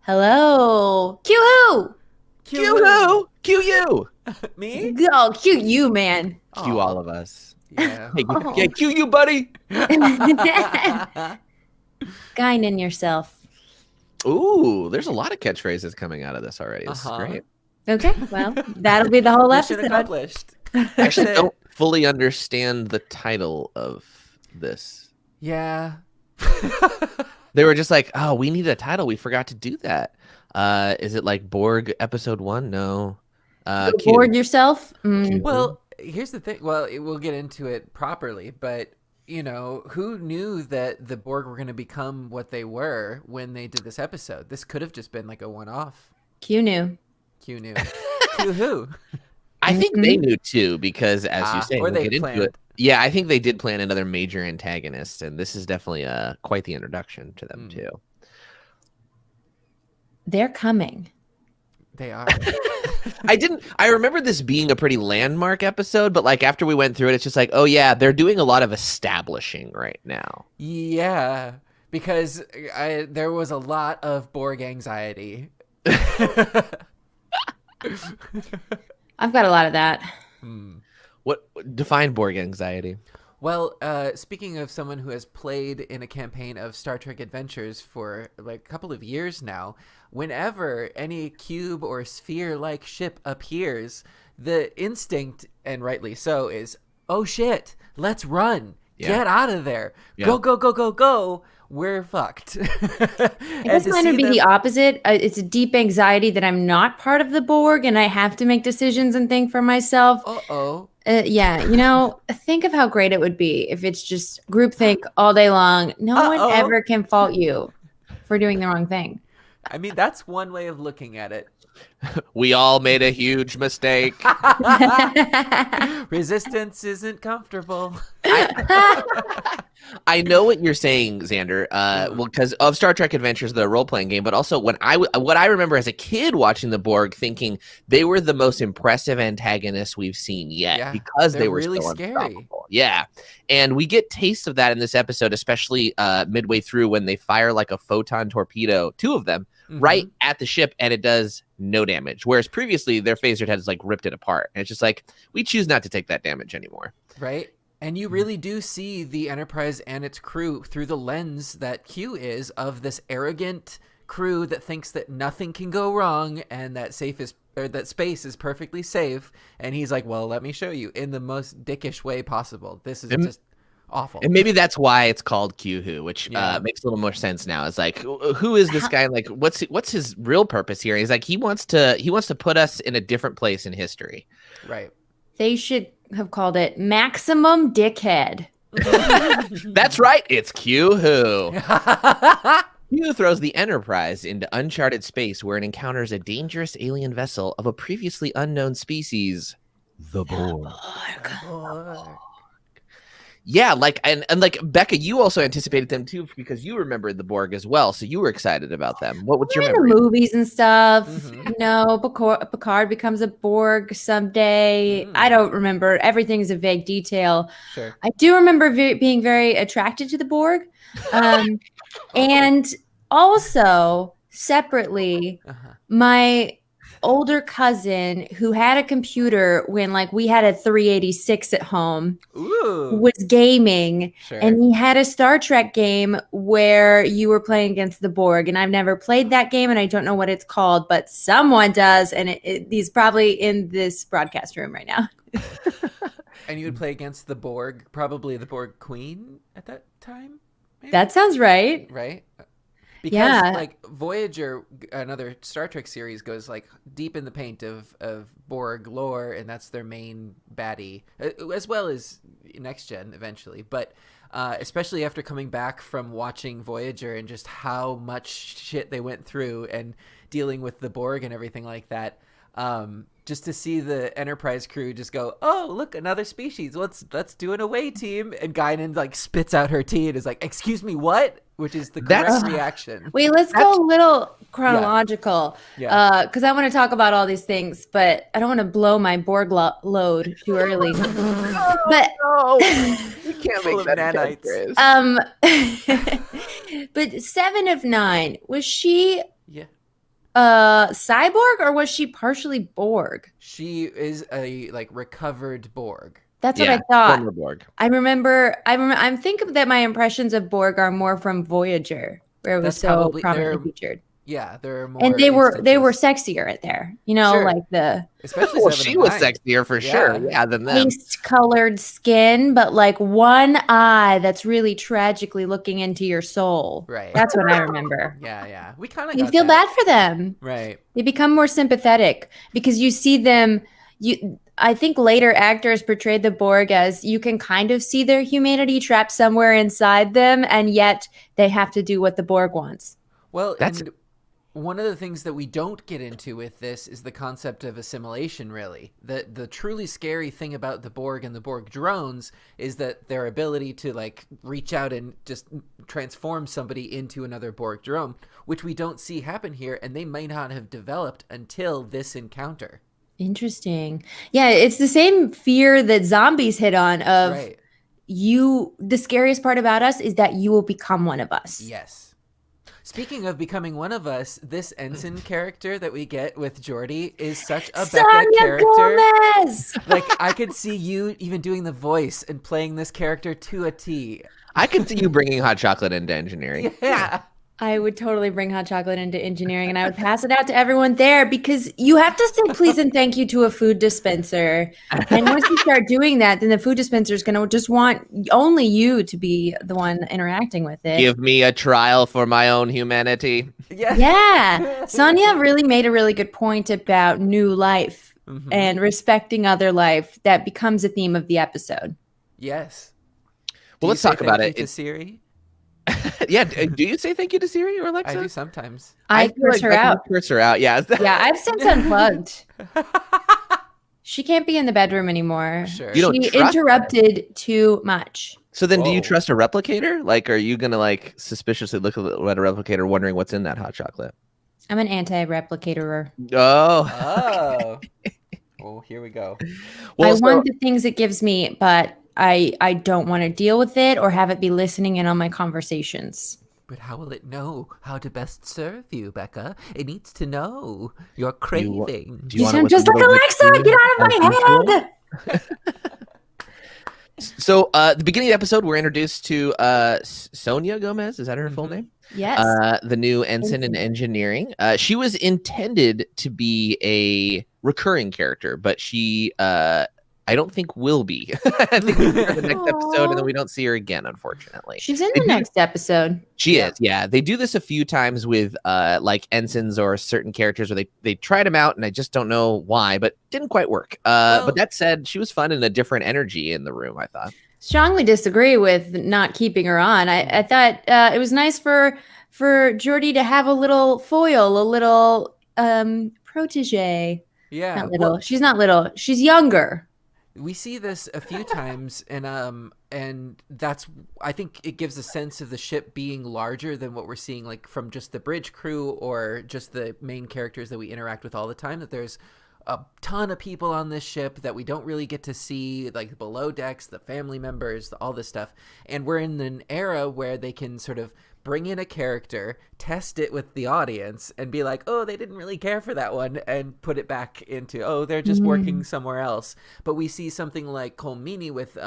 Hello. Cue who? Cue who? Cue you. Me? Oh, cue you, man. Cue all of us. Yeah. Hey, Oh. yeah, cue you, buddy. Guinan yourself. Ooh, there's a lot of catchphrases coming out of this already. This is great. Okay, well, that'll be the whole Mission episode. accomplished. I actually don't fully understand the title of this. Yeah. They were just like, oh, we need a title. We forgot to do that. Is it like Borg episode 1? No. Q. Bored yourself? Mm. Well, here's the thing. Well, we'll get into it properly, but who knew that the Borg were going to become what they were when they did this episode? This could have just been like a one-off. Q knew. Q knew. Q who? I think they knew too, because as you say, or we'll they get into planned. it. Yeah, I think they did plan another major antagonist, and this is definitely quite the introduction to them too. They're coming. They are. I remember this being a pretty landmark episode, but like after we went through it, it's just like, oh yeah, they're doing a lot of establishing right now. Yeah, because there was a lot of Borg anxiety. I've got a lot of that. What define Borg anxiety? Well, speaking of someone who has played in a campaign of Star Trek Adventures for like a couple of years now, whenever any cube or sphere-like ship appears, the instinct, and rightly so, is, oh shit, let's run. Yeah. Get out of there. Yeah. Go, go, go, go, go. We're fucked. I guess mine would be the opposite. It's a deep anxiety that I'm not part of the Borg and I have to make decisions and think for myself. Uh-oh. Yeah, think of how great it would be if it's just groupthink all day long. No one ever can fault you for doing the wrong thing. I mean, that's one way of looking at it. We all made a huge mistake. Resistance isn't comfortable. I know what you're saying, Xander. Well, because of Star Trek Adventures, the role-playing game, but also what I remember as a kid watching the Borg, thinking they were the most impressive antagonists we've seen yet, because they were really so scary. unstoppable. Yeah, and we get tastes of that in this episode, especially midway through when they fire like a photon torpedo, 2 of them, right at the ship, and it does no damage. Whereas previously their phaser heads like ripped it apart, and it's just like, we choose not to take that damage anymore. Right. And you really do see the Enterprise and its crew through the lens that Q is of this arrogant crew that thinks that nothing can go wrong and that that space is perfectly safe. And he's like, well, let me show you, in the most dickish way possible. This is just awful. And maybe that's why it's called Q Who, which makes a little more sense now. It's like, who is this guy? Like, what's his real purpose here? He's like, he wants to put us in a different place in history. Right. They should have called it Maximum Dickhead. That's right. It's Q Who. Q throws the Enterprise into uncharted space where it encounters a dangerous alien vessel of a previously unknown species, the Borg. Yeah, like and like Becca, you also anticipated them too because you remembered the Borg as well, so you were excited about them. What's your memory? The movies and stuff. Picard becomes a Borg someday. I don't remember. Everything's a vague detail. Sure. I do remember being very attracted to the Borg, and also separately, my older cousin who had a computer when like we had a 386 at home was gaming, and he had a Star Trek game where you were playing against the Borg, and I've never played that game and I don't know what it's called, but someone does, and he's probably in this broadcast room right now. And you would play against the Borg, probably the Borg Queen at that time? Maybe? That sounds right. Right? Because like Voyager, another Star Trek series, goes like deep in the paint of Borg lore, and that's their main baddie, as well as Next Gen eventually. But especially after coming back from watching Voyager and just how much shit they went through and dealing with the Borg and everything like that, just to see the Enterprise crew just go, oh, look, another species. Let's do an away team. And Guinan like spits out her tea and is like, excuse me, what? Which is the correct reaction. Wait, let's go a little chronological. Because I want to talk about all these things, but I don't want to blow my Borg load too early. But You can't make that nanites. But 7 of 9, was she cyborg, or was she partially Borg? She is a recovered Borg. That's what I thought. Former Borg. I'm thinking that my impressions of Borg are more from Voyager, where it was so prominently featured. Yeah, there are more. And they were sexier there, Sure. like the especially. Well, she was sexier for sure, than them. Paste-colored skin, but like one eye that's really tragically looking into your soul. Right. That's what I remember. Yeah. We kind of. You feel bad for them, right? They become more sympathetic because you see them. I think later actors portrayed the Borg as you can kind of see their humanity trapped somewhere inside them, and yet they have to do what the Borg wants. Well, and one of the things that we don't get into with this is the concept of assimilation, really. The truly scary thing about the Borg and the Borg drones is that their ability to reach out and just transform somebody into another Borg drone, which we don't see happen here, and they may not have developed until this encounter. Interesting. Yeah, it's the same fear that zombies hit on of the scariest part about us is that you will become one of us. Yes. Speaking of becoming one of us, this ensign character that we get with Geordi is such a Becca character. Gomez! I could see you even doing the voice and playing this character to a T. I could see you bringing hot chocolate into engineering. Yeah. I would totally bring hot chocolate into engineering, and I would pass it out to everyone there because you have to say please and thank you to a food dispenser. And once you start doing that, then the food dispenser is going to just want only you to be the one interacting with it. Give me a trial for my own humanity. Yeah. Sonia really made a really good point about new life and respecting other life that becomes a theme of the episode. Yes. Well, let's talk about it. To Siri? Yeah, do you say thank you to Siri or Alexa? I do sometimes. I curse her out. Curse her out, yeah. Yeah, I've since unplugged. She can't be in the bedroom anymore. Sure. You don't she trust interrupted too much. So then do you trust a replicator? Are you going to suspiciously look at a replicator wondering what's in that hot chocolate? I'm an anti-replicator. Oh. Well, here we go. Well, I want the things it gives me, but I don't want to deal with it or have it be listening in on my conversations. But how will it know how to best serve you, Becca? It needs to know your craving. You sound just like Alexa! Get out of my head! So, the beginning of the episode, we're introduced to Sonia Gomez. Is that her full name? Yes. The new ensign in engineering. She was intended to be a recurring character, but she... I don't think will be. I think we'll see her in the next episode, and then we don't see her again, unfortunately. She's in the next episode. She is, yeah. They do this a few times with ensigns or certain characters where they tried them out, and I just don't know why, but didn't quite work. But that said, she was fun and a different energy in the room, I thought. Strongly disagree with not keeping her on. I thought it was nice for Geordi to have a little foil, a little protege. Yeah. Not little. She's not little. She's younger. We see this a few times, and that's, I think it gives a sense of the ship being larger than what we're seeing from just the bridge crew or just the main characters that we interact with all the time, that there's a ton of people on this ship that we don't really get to see, below decks, the family members, all this stuff. And we're in an era where they can sort of bring in a character, test it with the audience, and be like, oh, they didn't really care for that one, and put it back into, oh, they're just working somewhere else. But we see something like Colm Meaney with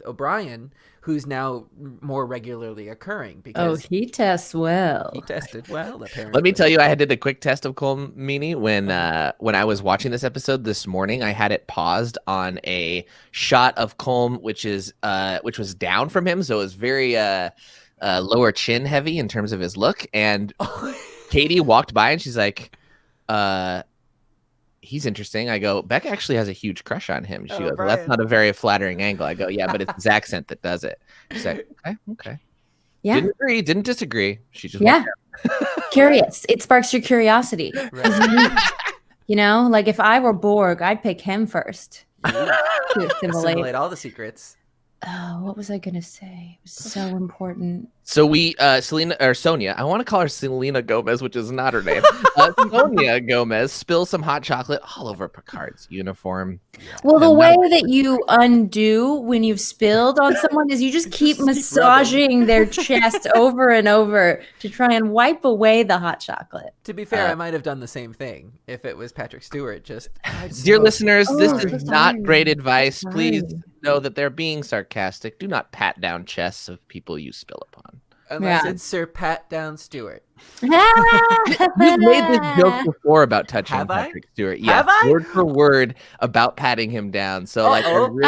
O'Brien, who's now more regularly occurring. Because he tests well. He tested well, apparently. Let me tell you, I did a quick test of Colm Meaney when I was watching this episode this morning. I had it paused on a shot of Colm, which was down from him, so it was very lower chin heavy in terms of his look. And Katie walked by and she's like, he's interesting. I go, Becca actually has a huge crush on him. She goes, well, that's not a very flattering angle. I go, yeah, but it's his accent that does it. She's like, okay. Yeah. Didn't agree, didn't disagree. She just curious. It sparks your curiosity. Right. If I were Borg, I'd pick him first. To assimilate all the secrets. Oh, what was I going to say? It was so important. So we, Sonia, I want to call her Selena Gomez, which is not her name. Sonia Gomez spills some hot chocolate all over Picard's uniform. Well, the way that you undo when you've spilled on someone is you just keep massaging their chest over and over to try and wipe away the hot chocolate. To be fair, I might have done the same thing if it was Patrick Stewart. Dear listeners, this is not great advice. Please know that they're being sarcastic. Do not pat down chests of people you spill upon. Unless it's Sir Pat Down Stewart. We've made this joke before about touching Patrick Stewart. Yeah, word for word about patting him down. So I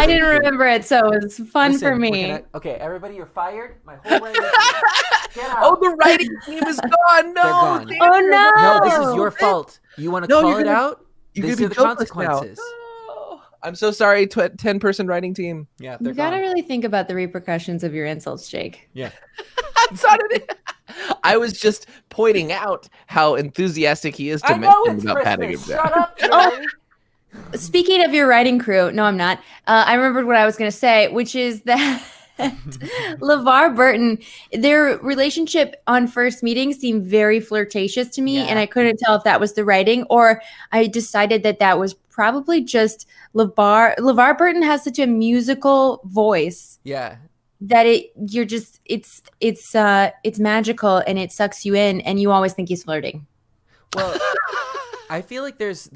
didn't remember it, so it was fun for me. Okay, everybody, you're fired. My whole writing Get out. Oh, the writing team is gone. No. Gone. Oh no! No, this is your fault. You want to call it out? These are the consequences. I'm so sorry, 10-person writing team. Yeah, you gotta really think about the repercussions of your insults, Jake. Yeah. I was just pointing out how enthusiastic he is to mention about patting him down. Shut up, Speaking of your writing crew, no, I'm not. I remembered what I was going to say, which is that LeVar Burton, their relationship on first meeting seemed very flirtatious to me, and I couldn't tell if that was the writing or I decided that was probably just LeVar. LeVar Burton has such a musical voice. Yeah. That it's magical and it sucks you in and you always think he's flirting. Well, I feel like there's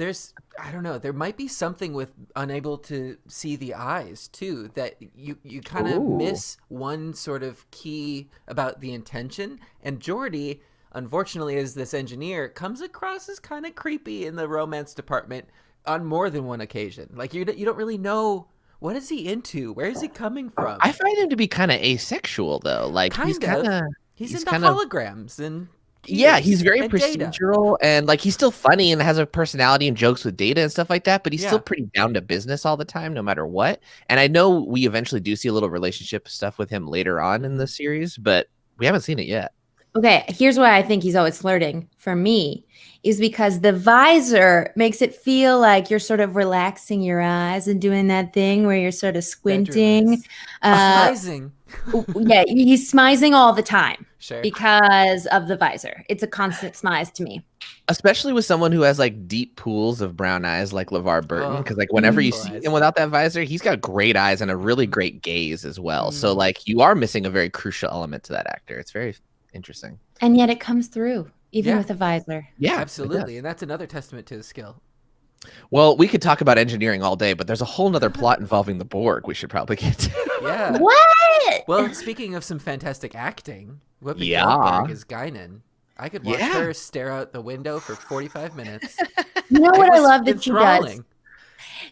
I don't know, there might be something with unable to see the eyes too, that you kind of miss one sort of key about the intention. And Geordi, unfortunately, as this engineer, comes across as kind of creepy in the romance department on more than one occasion. Like you don't really know. What is he into? Where is he coming from? I find him to be kind of asexual, though. Like he's into holograms and he's very procedural and like he's still funny and has a personality and jokes with Data and stuff like that. But he's still pretty down to business all the time, no matter what. And I know we eventually do see a little relationship stuff with him later on in the series, but we haven't seen it yet. Okay, here's why I think he's always flirting for me is because the visor makes it feel like you're sort of relaxing your eyes and doing that thing where you're sort of squinting. Smizing. Yeah, he's smizing all the time. Sure. Because of the visor. It's a constant smize to me. Especially with someone who has like deep pools of brown eyes like LeVar Burton. Because like whenever you see him without that visor, he's got great eyes and a really great gaze as well. So like you are missing a very crucial element to that actor. It's very interesting. And yet it comes through, even with a visor. Yeah, absolutely. And that's another testament to his skill. Well, we could talk about engineering all day, but there's a whole nother plot involving the Borg we should probably get to. Yeah. What? Well, speaking of some fantastic acting, Whoopi Goldberg is Guinan. I could watch her stare out the window for 45 minutes. You know what I love that she does?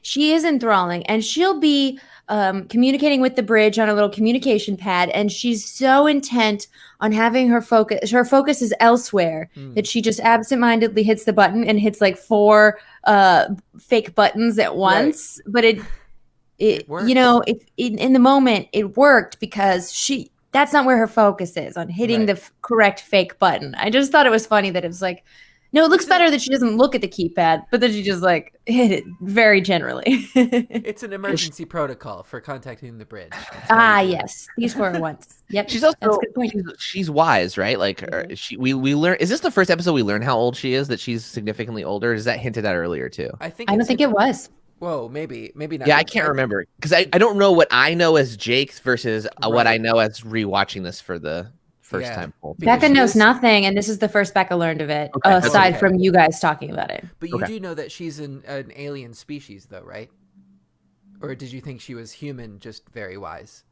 She is enthralling, and she'll be communicating with the bridge on a little communication pad, and she's so intent on having her focus. Her focus is elsewhere that she just absentmindedly hits the button and hits like 4 fake buttons at once. Right. But it you know, in the moment it worked because that's not where her focus is on hitting the correct fake button. I just thought it was funny that it was like, no, it looks better that she doesn't look at the keypad, but then she just like hit it very generally. It's an emergency protocol for contacting the bridge. Yes, these 4 at once. Yep. She's also she's wise, right? Like we learn. Is this the first episode we learn how old she is? That she's significantly older? Is that hinted at earlier too? I don't think it was. Whoa, maybe not. Yeah, I can't remember because I don't know what I know as Jake versus what I know as rewatching this for the first time. Becca knows nothing, and this is the first Becca learned of it, aside from you guys talking about it. But you do know that she's an alien species, though, right? Or did you think she was human, just very wise?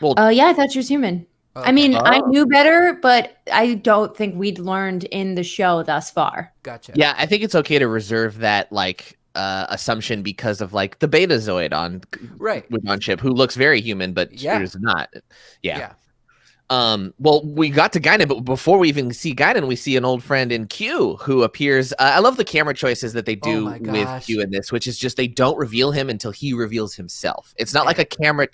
Well, yeah, I thought she was human. Okay. I mean, I knew better, but I don't think we'd learned in the show thus far. Gotcha. Yeah, I think it's okay to reserve that, like, assumption because of like the Betazoid on ship who looks very human, but is not. Yeah. Well, we got to Guinan, but before we even see Guinan, we see an old friend in Q who appears. I love the camera choices that they do with Q in this, which is just they don't reveal him until he reveals himself. It's not like a camera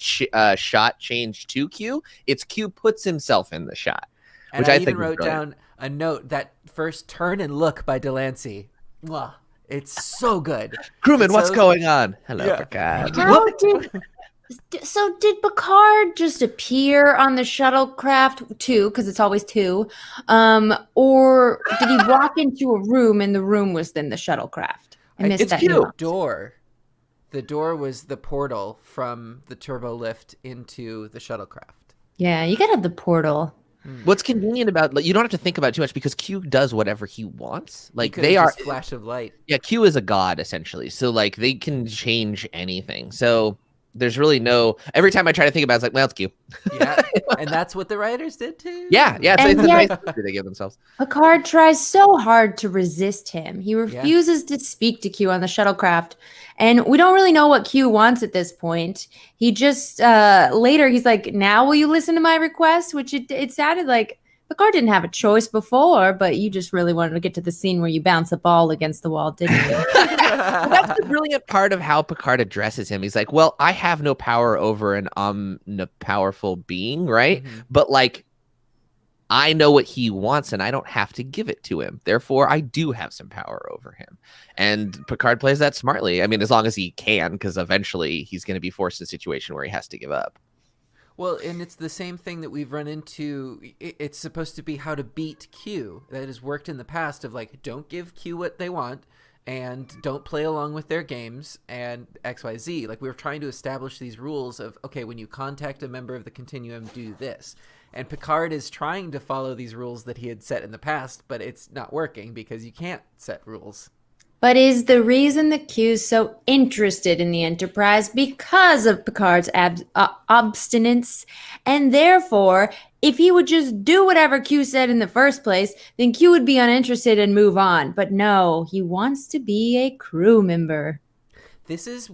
shot change to Q. It's Q puts himself in the shot. And I even wrote down a note, that first turn and look by Delancey. Wow. It's so good. Crewman, what's going on? Hello, Picard. So did Picard just appear on the shuttlecraft too? Because it's always two. Or did he walk into a room and the room was then the shuttlecraft? I missed that. Door. The door was the portal from the turbo lift into the shuttlecraft. Yeah, you gotta have the portal. What's convenient about, like, you don't have to think about it too much because Q does whatever he wants. Like, they are flash of light. Yeah, Q is a god essentially, so like they can change anything. So there's really no. Every time I try to think about it, it's like, well, it's Q. Yeah, and that's what the writers did too. Yeah. It's nice they give themselves. Picard tries so hard to resist him. He refuses to speak to Q on the shuttlecraft, and we don't really know what Q wants at this point. He just later he's like, "Now will you listen to my request?" Which it sounded like Picard didn't have a choice before, but you just really wanted to get to the scene where you bounce a ball against the wall, didn't you? Well, that's the brilliant part of how Picard addresses him. He's like, well, I have no power over an omnipowerful being, right? Mm-hmm. But like, I know what he wants and I don't have to give it to him. Therefore, I do have some power over him. And Picard plays that smartly. I mean, as long as he can, because eventually he's going to be forced in a situation where he has to give up. Well, and it's the same thing that we've run into. It's supposed to be how to beat Q. That has worked in the past of like, don't give Q what they want and don't play along with their games and XYZ. Like, we were trying to establish these rules of, okay, when you contact a member of the Continuum, do this. And Picard is trying to follow these rules that he had set in the past, but it's not working because you can't set rules. But is the reason that Q's so interested in the Enterprise because of Picard's obstinance? And therefore, if he would just do whatever Q said in the first place, then Q would be uninterested and move on. But no, he wants to be a crew member. This is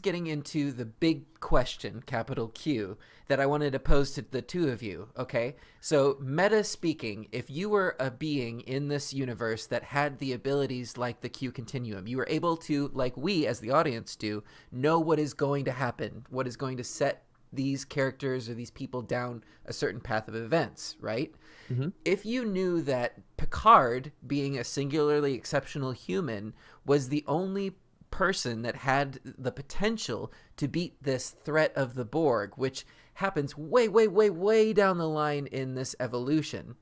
getting into the big question, capital Q, that I wanted to pose to the two of you, okay? So, meta speaking, if you were a being in this universe that had the abilities like the Q Continuum, you were able to, like we as the audience do, know what is going to happen, what is going to set these characters or these people down a certain path of events, right? Mm-hmm. If you knew that Picard, being a singularly exceptional human, was the only person that had the potential to beat this threat of the Borg, which happens way down the line in this evolution,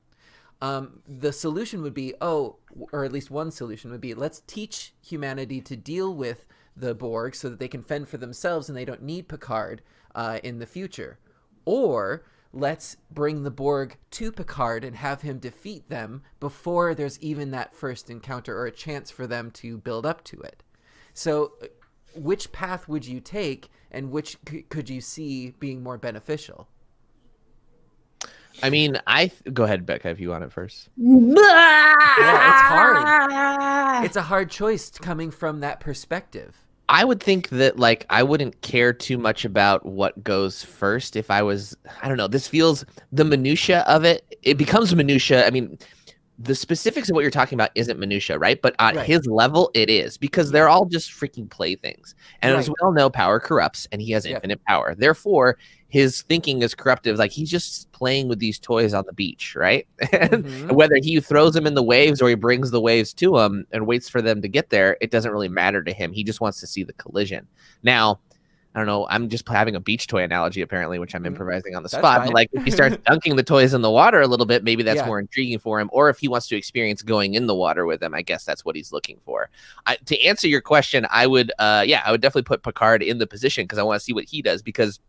the solution would be, or at least one solution would be, let's teach humanity to deal with the Borg so that they can fend for themselves and they don't need Picard in the future. Or let's bring the Borg to Picard and have him defeat them before there's even that first encounter or a chance for them to build up to it. So which path would you take, and which could you see being more beneficial? I mean, go ahead, Becca, if you want it first. Yeah, it's hard. It's a hard choice coming from that perspective. I would think that, like, I wouldn't care too much about what goes first if I was, I don't know, this feels, the minutia of it, it becomes minutia. I mean, the specifics of what you're talking about isn't minutia, right? But at his level, it is, because they're all just freaking playthings. And as we all know, power corrupts, and he has infinite power. Therefore, his thinking is corruptive. Like, he's just playing with these toys on the beach, right? And whether he throws them in the waves or he brings the waves to him and waits for them to get there, it doesn't really matter to him. He just wants to see the collision. Now, I don't know, I'm just having a beach toy analogy, apparently, which I'm improvising on the spot. But like, if he starts dunking the toys in the water a little bit, maybe that's more intriguing for him. Or if he wants to experience going in the water with them, I guess that's what he's looking for. To answer your question, I would definitely put Picard in the position because I want to see what he does. Because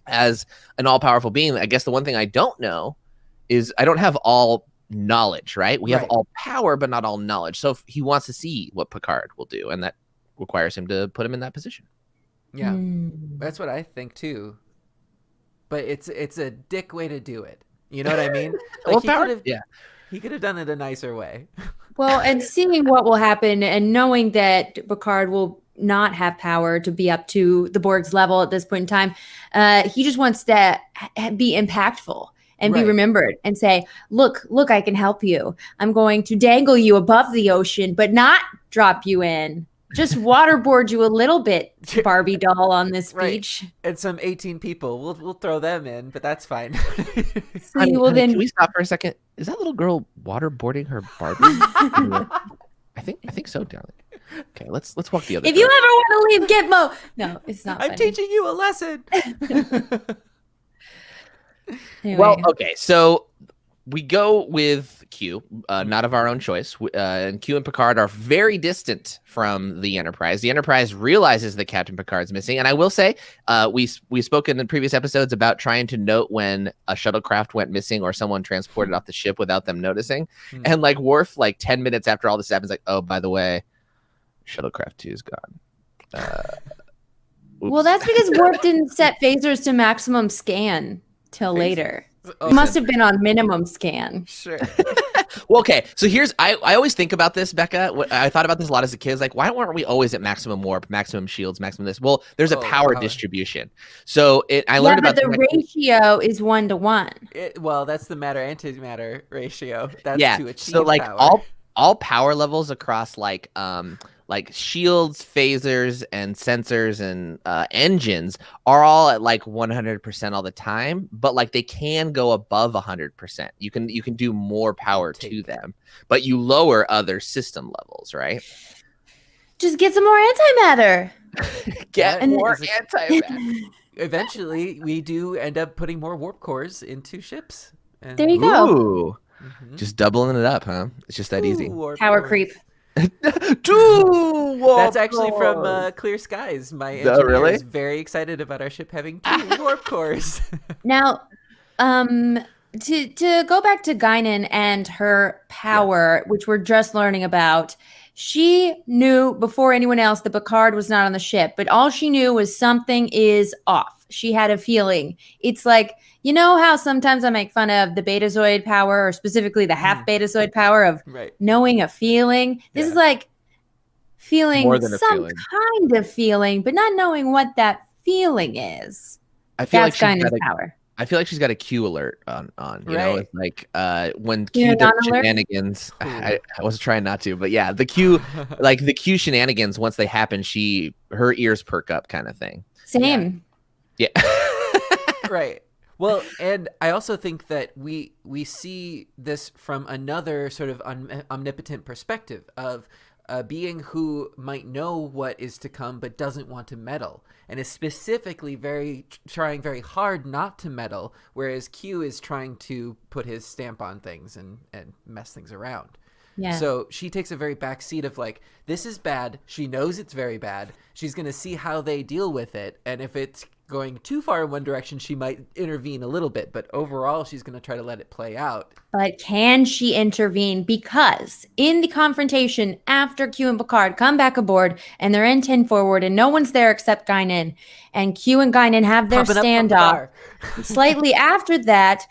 as an all-powerful being, I guess the one thing I don't know is I don't have all knowledge, right? We have all power, but not all knowledge. So if he wants to see what Picard will do, and that requires him to put him in that position. Yeah, that's what I think too. But it's a dick way to do it. You know what I mean? Like, he could have done it a nicer way. Well, and seeing what will happen and knowing that Picard will not have power to be up to the Borg's level at this point in time, he just wants to be impactful and be remembered and say, look, I can help you. I'm going to dangle you above the ocean, but not drop you in. Just waterboard you a little bit, Barbie doll, on this beach. And some 18 people. We'll throw them in, but that's fine. Can we stop for a second? Is that little girl waterboarding her Barbie? I think so, darling. Okay, let's walk the other. If you ever want to leave Gitmo, no, it's not. I'm teaching you a lesson. Anyway. Well, okay, so we go with Q, not of our own choice, and Q and Picard are very distant from the Enterprise. The Enterprise realizes that Captain Picard's missing, and I will say, we spoke in the previous episodes about trying to note when a shuttlecraft went missing or someone transported off the ship without them noticing, and like Worf, like 10 minutes after all this happens, like, oh, by the way, shuttlecraft 2 is gone. Well, that's because Worf didn't set phasers to maximum scan till later. It must have been on minimum scan. Sure. Well, okay. So I always think about this, Becca. I thought about this a lot as a kid. Like, why weren't we always at maximum warp, maximum shields, maximum this? Well, there's a power distribution. So I learned about the ratio is 1-to-1. Well, that's the matter-antimatter ratio. That's to achieve so like power. all power levels across like shields, phasers, and sensors and engines are all at like 100% all the time, but like they can go above 100%. You can do more power to them, but you lower other system levels, right? Just get some more antimatter. More antimatter. Eventually, we do end up putting more warp cores into ships. And there you go. Ooh. Just doubling it up, huh? It's just that easy. Power creep. That's actually from Clear Skies. My engineer is very excited about our ship having 2 warp cores. Now, to go back to Guinan and her power, which we're just learning about, she knew before anyone else that Picard was not on the ship, but all she knew was something is off. She had a feeling. It's like, you know how sometimes I make fun of the betazoid power, or specifically the half betazoid power of knowing a feeling? This is like feeling kind of feeling, but not knowing what that feeling is. I feel That's Guinan's power. I feel like she's got a Q alert on. You know, it's like when Q does shenanigans. I was trying not to, but yeah, the Q, like the Q shenanigans. Once they happen, her ears perk up, kind of thing. Same. Yeah. Right. Well, and I also think that we see this from another sort of omnipotent perspective of a being who might know what is to come but doesn't want to meddle, and is specifically trying very hard not to meddle, whereas Q is trying to put his stamp on things and mess things around. Yeah. So she takes a very back seat of like, this is bad. She knows it's very bad. She's going to see how they deal with it. And if it's going too far in one direction, she might intervene a little bit. But overall, she's going to try to let it play out. But can she intervene? Because in the confrontation after Q and Picard come back aboard and they're in 10 forward and no one's there except Guinan, and Q and Guinan have their standoff. Slightly after that,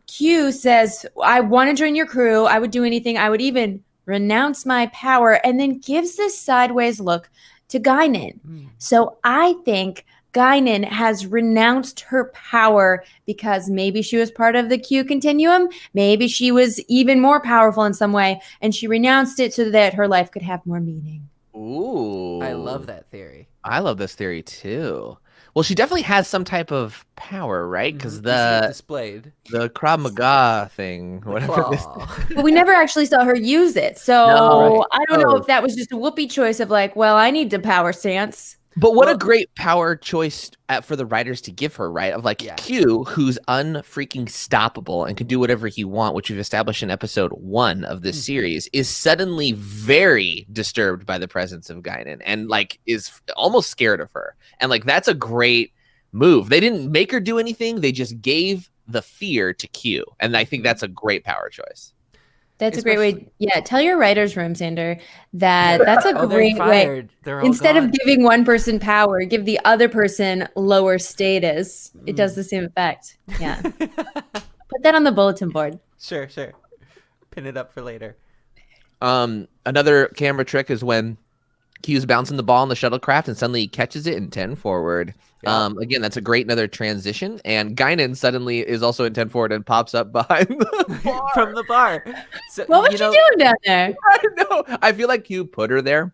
Q says, I want to join your crew. I would do anything. I would even renounce my power, and then gives this sideways look to Guinan. So I think Guinan has renounced her power because maybe she was part of the Q continuum. Maybe she was even more powerful in some way, and she renounced it so that her life could have more meaning. Ooh. I love that theory. I love this theory too. Well, she definitely has some type of power, right? Because the Krav Maga thing, whatever. But we never actually saw her use it. So I don't know if that was just a whoopee choice of like, well, I need the power stance. But what a great power choice for the writers to give her, right? Of like Q, who's unfreaking stoppable and can do whatever he wants, which we've established in episode 1 of this series, is suddenly very disturbed by the presence of Guinan and like is almost scared of her. And like that's a great move. They didn't make her do anything; they just gave the fear to Q, and I think that's a great power choice. That's a great way. Yeah, tell your writer's room, Xander, that's a great way. Instead of giving one person power, give the other person lower status. It does the same effect. Yeah. Put that on the bulletin board. Sure. Pin it up for later. Another camera trick is when Q's bouncing the ball on the shuttlecraft and suddenly he catches it in 10 forward. Again, that's a great another transition. And Guinan suddenly is also in 10 forward and pops up behind the bar. From the bar. So, what was she doing down there? I don't know. I feel like Q put her there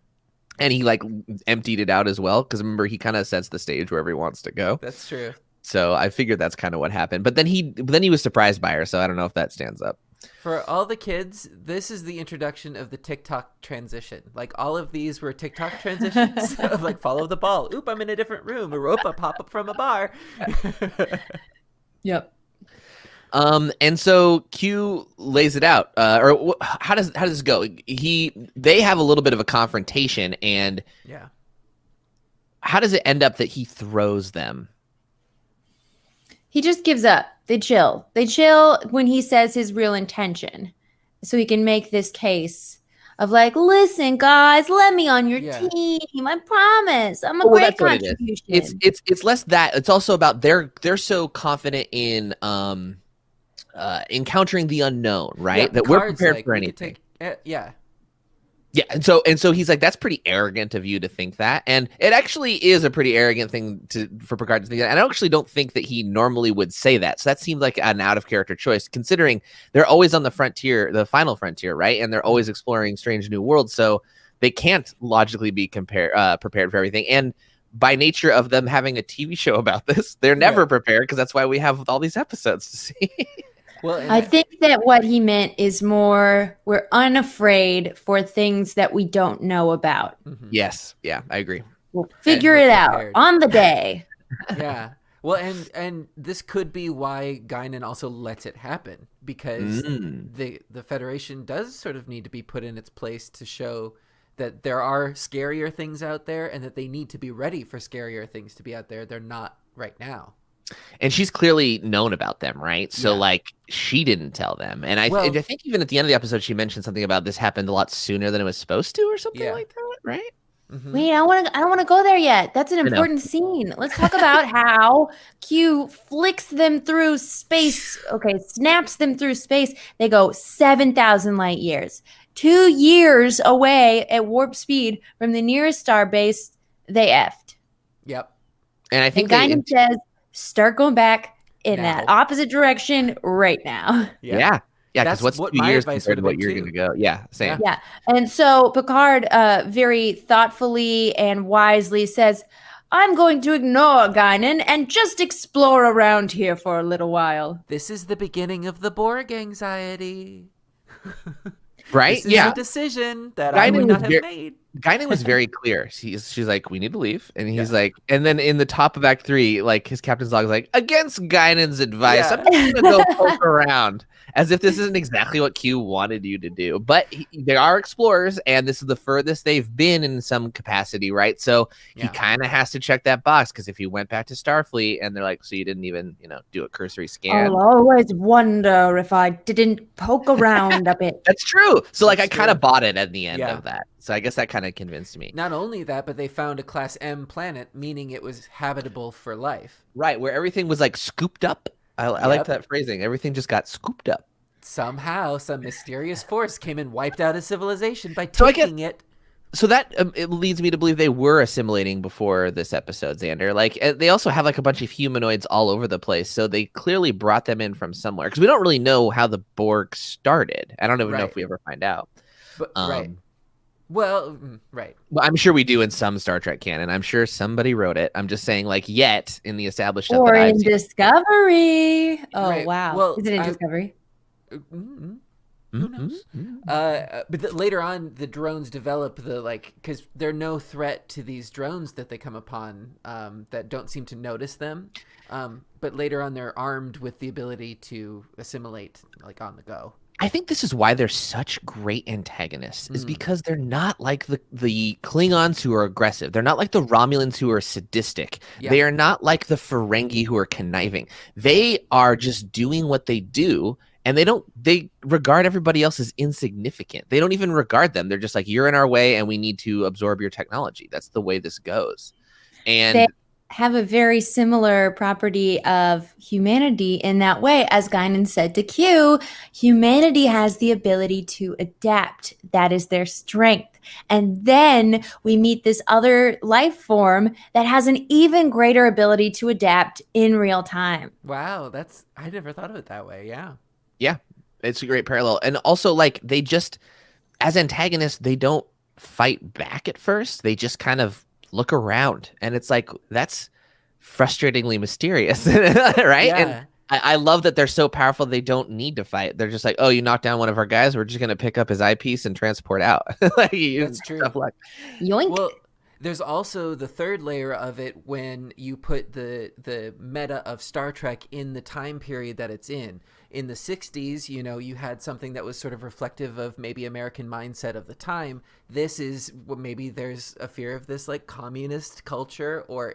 and he like emptied it out as well. Because remember, he kind of sets the stage wherever he wants to go. That's true. So I figured that's kind of what happened. But then he was surprised by her. So I don't know if that stands up. For all the kids, this is the introduction of the TikTok transition. Like, all of these were TikTok transitions of, like, follow the ball. Oop, I'm in a different room. Or, oop, a pop-up from a bar. Yep. And so Q lays it out. How does this go? They have a little bit of a confrontation, and yeah. How does it end up that he throws them? He just gives up. They chill. They chill when he says his real intention. So he can make this case of like, listen, guys, let me on your team. I promise. I'm a great contribution. It's less that. It's also about they're so confident in encountering the unknown, right? That we're prepared for anything. Yeah, and so he's like, that's pretty arrogant of you to think that, and it actually is a pretty arrogant thing for Picard to think that. And I actually don't think that he normally would say that. So that seems like an out of character choice, considering they're always on the frontier, the final frontier, right? And they're always exploring strange new worlds, so they can't logically be prepared for everything. And by nature of them having a TV show about this, they're never prepared, because that's why we have all these episodes to see. Well, I think that what he meant is more, we're unafraid for things that we don't know about. Mm-hmm. Yes. Yeah, I agree. We'll figure it out on the day. Yeah. Well, and this could be why Guinan also lets it happen, because the Federation does sort of need to be put in its place to show that there are scarier things out there, and that they need to be ready for scarier things to be out there. They're not right now. And she's clearly known about them, right? So, like, she didn't tell them. And I think even at the end of the episode, she mentioned something about this happened a lot sooner than it was supposed to, or something like that, right? Mm-hmm. Wait, I don't want to go there yet. That's an important scene. Let's talk about how Q flicks them through space. Okay, snaps them through space. They go 7,000 light years. 2 years away at warp speed from the nearest star base. They effed. Yep. And I think Guinan says, start going back in that opposite direction right now. Yeah. Because what's 2 years compared to what you're going to go? Yeah, same. Yeah. And so Picard very thoughtfully and wisely says, I'm going to ignore Guinan and just explore around here for a little while. This is the beginning of the Borg anxiety. Right? This is a decision that I would not have made. Guinan was very clear. She's like, we need to leave. And he's like, and then in the top of Act 3, like, his captain's log is like, against Guinan's advice, I'm just going to go poke around. As if this isn't exactly what Q wanted you to do. But they are explorers, and this is the furthest they've been in some capacity, right? So he kind of has to check that box, because if he went back to Starfleet and they're like, so you didn't even, do a cursory scan. I'll always wonder if I didn't poke around a bit. That's true. So, like, I kind of bought it at the end of that. So I guess that kind of convinced me. Not only that, but they found a Class M planet, meaning it was habitable for life. Right, where everything was, like, scooped up. I like that phrasing. Everything just got scooped up. Somehow, some mysterious force came and wiped out a civilization by taking it. So that it leads me to believe they were assimilating before this episode, Xander. Like, they also have like a bunch of humanoids all over the place, so they clearly brought them in from somewhere. Because we don't really know how the Borg started. I don't even know if we ever find out. But, Well, right. Well, I'm sure we do in some Star Trek canon. I'm sure somebody wrote it. I'm just saying, like, yet in the established stuff or that I've in seen. Discovery. Oh, wow. Well, is it in Discovery? Who knows? But later on, the drones develop because they're no threat to these drones that they come upon that don't seem to notice them. But later on, they're armed with the ability to assimilate, like, on the go. I think this is why they're such great antagonists, is because they're not like the Klingons who are aggressive. They're not like the Romulans who are sadistic. Yeah. They are not like the Ferengi who are conniving. They are just doing what they do, and they regard everybody else as insignificant. They don't even regard them. They're just like, you're in our way, and we need to absorb your technology. That's the way this goes. And they have a very similar property of humanity in that way. As Guinan said to Q, humanity has the ability to adapt. That is their strength. And then we meet this other life form that has an even greater ability to adapt in real time. Wow, I never thought of it that way. Yeah. Yeah, it's a great parallel. And also, like, they just, as antagonists, they don't fight back at first. They just kind of look around, and it's like, that's frustratingly mysterious, right? Yeah. And I love that they're so powerful they don't need to fight. They're just like, oh, you knocked down one of our guys, we're just gonna pick up his eyepiece and transport out. Like, That's true. Yoink. Well, there's also the third layer of it when you put the meta of Star Trek in the time period that it's in. In the 60s, you know, you had something that was sort of reflective of maybe American mindset of the time. This is maybe there's a fear of this like communist culture or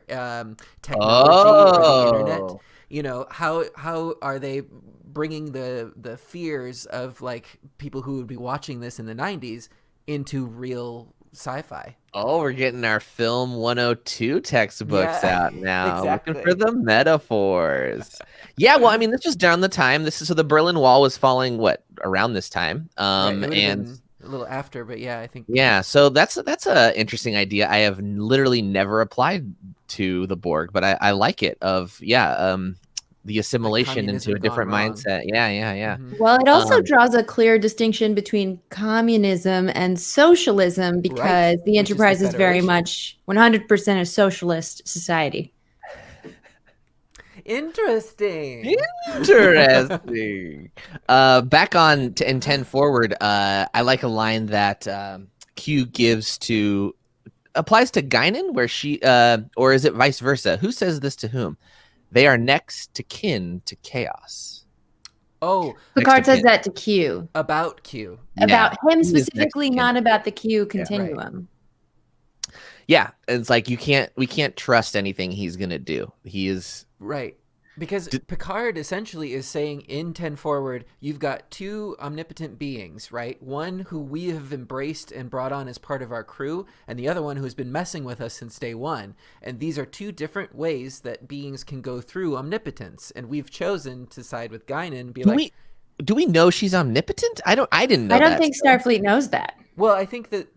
technology or the internet. You know, how are they bringing the fears of like people who would be watching this in the 90s into real sci-fi? Oh, we're getting our film 102 textbooks out now. Exactly. Looking for the metaphors. Yeah, well, I mean, this was down the time. So the Berlin Wall was falling around this time. Right, it would've And been a little after, but yeah, I think. yeah, so that's a interesting idea. I have literally never applied to the Borg, but I like it. The assimilation into a different mindset. Yeah. Mm-hmm. Well, it also draws a clear distinction between communism and socialism because the Enterprise is very much 100% a socialist society. Interesting. Back on in 10 forward, I like a line that Q gives applies to Guinan, where she or is it vice versa? Who says this to whom? They are next to kin to chaos. Oh, Picard says that to Q. About Q. About him specifically, not about the Q continuum. Yeah, it's like we can't trust anything he's gonna do. He is right. Because Picard essentially is saying in 10 forward, you've got two omnipotent beings, right? One who we have embraced and brought on as part of our crew, and the other one who has been messing with us since day one. And these are two different ways that beings can go through omnipotence. And we've chosen to side with Guinan and be do we know she's omnipotent? I didn't know I don't that. think Starfleet knows that. Well, I think that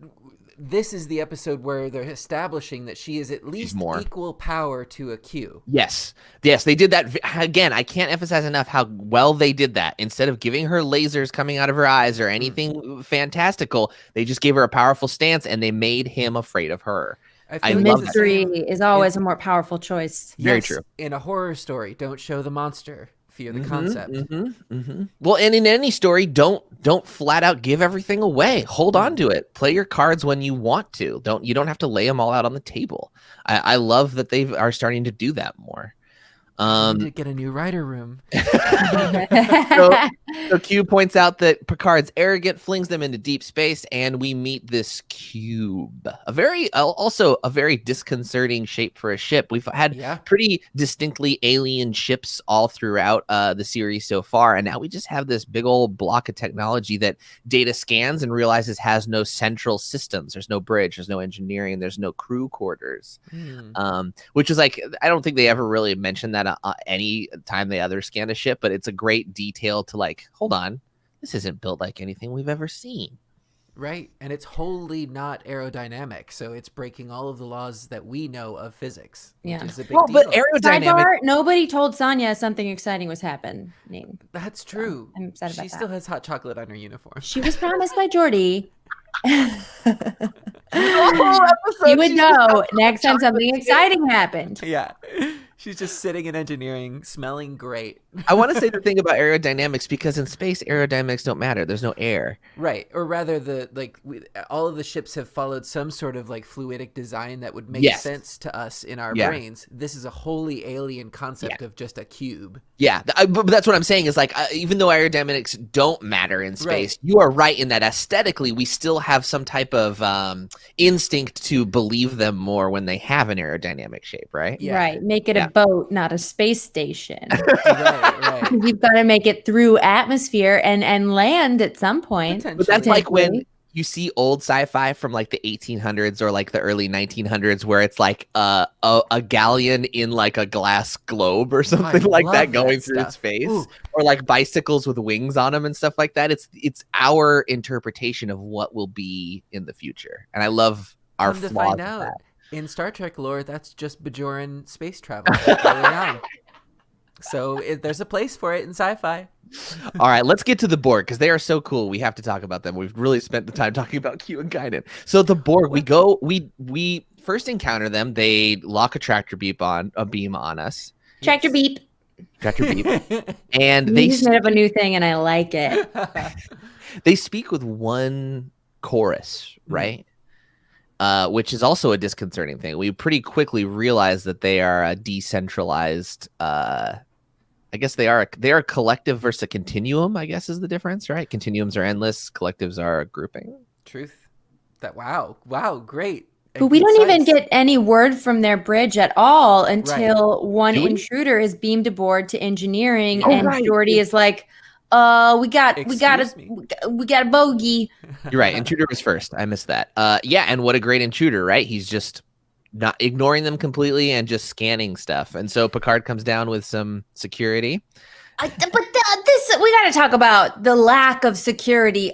this is the episode where they're establishing that she is at least equal power to a Q. Yes, they did that. Again, I can't emphasize enough how well they did that. Instead of giving her lasers coming out of her eyes or anything fantastical, they just gave her a powerful stance and they made him afraid of her. I love mystery is always a more powerful choice. Very true. In a horror story, don't show the monster. Fear the concept. Well, and in any story, don't flat out give everything away. Hold on to it. Play your cards when you want to. You don't have to lay them all out on the table. I love that they are starting to do that more. Need to get a new writer room. So Q points out that Picard's arrogant, flings them into deep space, and we meet this cube. Also a very disconcerting shape for a ship. We've had pretty distinctly alien ships all throughout the series so far, and now we just have this big old block of technology that Data scans and realizes has no central systems. There's no bridge, there's no engineering, there's no crew quarters. Which is like, I don't think they ever really mentioned that any time they other scan a ship, but it's a great detail to like, hold on, this isn't built like anything we've ever seen. Right, and it's wholly not aerodynamic, so it's breaking all of the laws that we know of physics. Yeah, which is a big deal. But aerodynamic. Nobody told Sonya something exciting was happening. That's true. I'm upset about She still has hot chocolate on her uniform. She was promised by Geordi. She would know next time something exciting happened. Yeah. She's just sitting in engineering, smelling great. I want to say the thing about aerodynamics, because in space, aerodynamics don't matter. There's no air. Right. Or rather, all of the ships have followed some sort of like fluidic design that would make sense to us in our brains. This is a wholly alien concept of just a cube. Yeah. But that's what I'm saying is like, even though aerodynamics don't matter in space, you are right in that aesthetically, we still have some type of instinct to believe them more when they have an aerodynamic shape, right? Yeah. Right. Make it a boat, not a space station. Right. You've got to make it through atmosphere and land at some point. But that's like when you see old sci-fi from like the 1800s or like the early 1900s where it's like a galleon in like a glass globe or something like that going through space. Ooh. Or like bicycles with wings on them and stuff like that. It's our interpretation of what will be in the future. And I love our flaws. Come to find out, in Star Trek lore, that's just Bajoran space travel early on. So there's a place for it in sci-fi. All right, let's get to the Borg because they are so cool. We have to talk about them. We've really spent the time talking about Q and Guinan. So the Borg, we first encounter them. They lock a tractor beam on us. Tractor beep. Tractor Beep. And they just made up a new thing, and I like it. They speak with one chorus, right? Which is also a disconcerting thing. We pretty quickly realize that they are a decentralized. I guess they are a collective versus a continuum. I guess is the difference, right? Continuums are endless. Collectives are a grouping. Truth. Wow, great. But we don't even get any word from their bridge at all until one intruder is beamed aboard to engineering, and Geordi is like, we got a bogey. You're right. Intruder was first. I missed that. Yeah, and what a great intruder, right? He's just not ignoring them completely and just scanning stuff. And so Picard comes down with some security. We got to talk about the lack of security.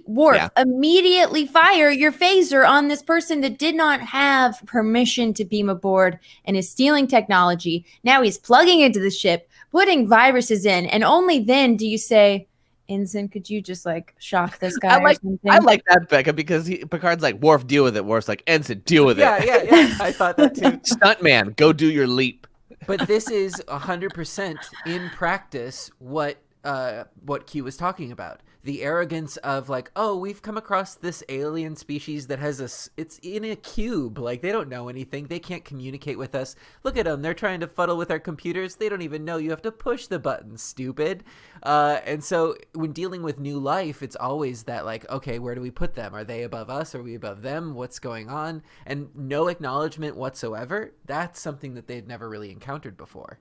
Worf, immediately fire your phaser on this person that did not have permission to beam aboard and is stealing technology. Now he's plugging into the ship, putting viruses in, and only then do you say, Ensign, could you just like shock this guy or something? I like that, Becca, because Picard's like, Worf, deal with it. Worf's like, Ensign, deal with it. Yeah. I thought that too. Stuntman, go do your leap. But this is 100% in practice what Q was talking about. The arrogance of like, oh, we've come across this alien species that has it's in a cube. Like, they don't know anything. They can't communicate with us. Look at them. They're trying to fuddle with our computers. They don't even know you have to push the button, stupid. And so when dealing with new life, it's always that like, okay, where do we put them? Are they above us? Are we above them? What's going on? And no acknowledgement whatsoever. That's something that they'd never really encountered before.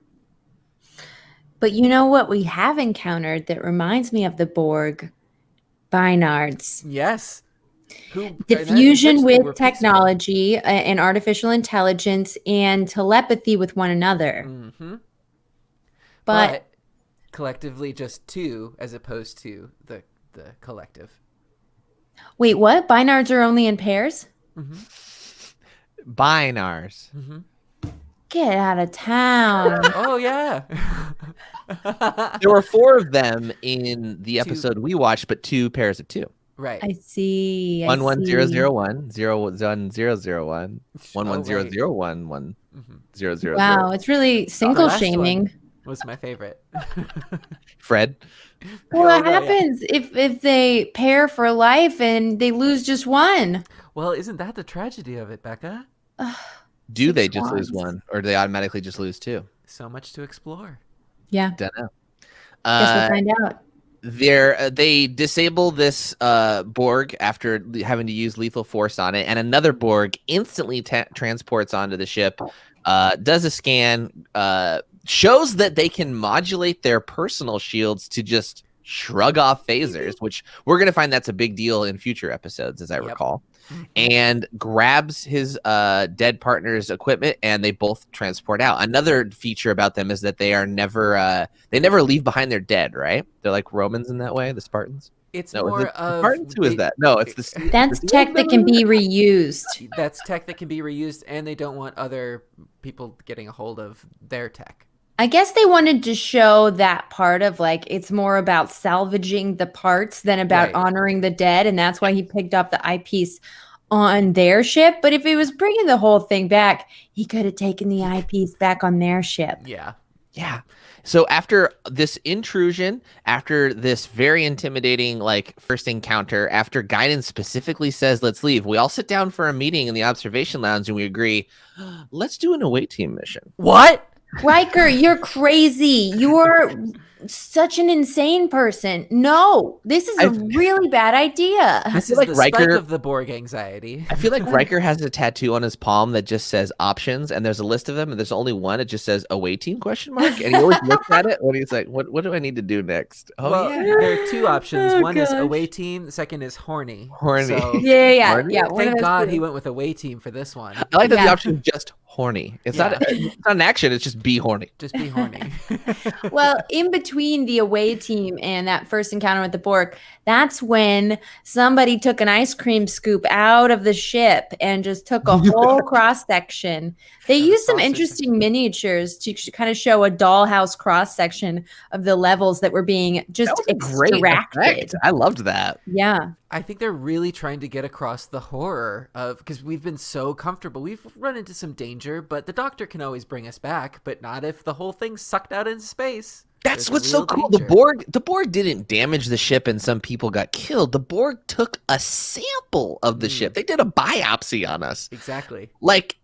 But you know what we have encountered that reminds me of the Borg? Bynards. Yes. Diffusion with technology and artificial intelligence and telepathy with one another. Mm-hmm. But collectively just two as opposed to the collective. Wait, what? Bynards are only in pairs? Mm-hmm. Bynars. Mm-hmm. Get out of town. Oh, yeah. There were 4 of them in the episode we watched, but 2 pairs of 2. Right. I see. 11001, 01001, 11001, 1000. Wow, it's really single shaming. Was my favorite. Fred. What happens if they pair for life and they lose just one? Well, isn't that the tragedy of it, Becca? Do they just lose one, or do they automatically just lose 2? So much to explore. Yeah. Don't know. Guess we'll find out. They disable this Borg after having to use lethal force on it, and another Borg instantly transports onto the ship, does a scan, shows that they can modulate their personal shields to just shrug off phasers, which we're going to find that's a big deal in future episodes, as I recall, and grabs his dead partner's equipment, and they both transport out. Another feature about them is that they are never leave behind their dead, right? They're like Romans in that way, the Spartans. It's more of Spartans. Who is that? No, it's the. That's tech that can be reused. That's tech that can be reused, and they don't want other people getting a hold of their tech. I guess they wanted to show that part of like it's more about salvaging the parts than about honoring the dead, and that's why he picked up the eyepiece on their ship. But if he was bringing the whole thing back, he could have taken the eyepiece back on their ship. Yeah. So after this intrusion, after this very intimidating like first encounter, after Guinan specifically says let's leave, we all sit down for a meeting in the observation lounge and we agree, let's do an away team mission. What? Riker, you're crazy. You're such an insane person. No, this is a really bad idea. This is like the spike of the Borg anxiety. I feel like Riker has a tattoo on his palm that just says options, and there's a list of them, and there's only one. It just says away team ? And he always looks at it when he's like, "What do I need to do next?" There are 2 options. One is away team. The second is horny. So, yeah. Thank God he went with away team for this one. I like that the option is just horny. It's not an action. It's just be horny. Just be horny. Well, in between the away team and that first encounter with the Borg, that's when somebody took an ice cream scoop out of the ship and just took a whole cross section. They used some interesting miniatures to kind of show a dollhouse cross section of the levels that were being just extracted. I loved that. Yeah. I think they're really trying to get across the horror of, because we've been so comfortable. We've run into some dangerous danger, but the doctor can always bring us back, but not if the whole thing's sucked out into space. That's what's so cool. The Borg didn't damage the ship and some people got killed. The Borg took a sample of the ship. They did a biopsy on us. Exactly.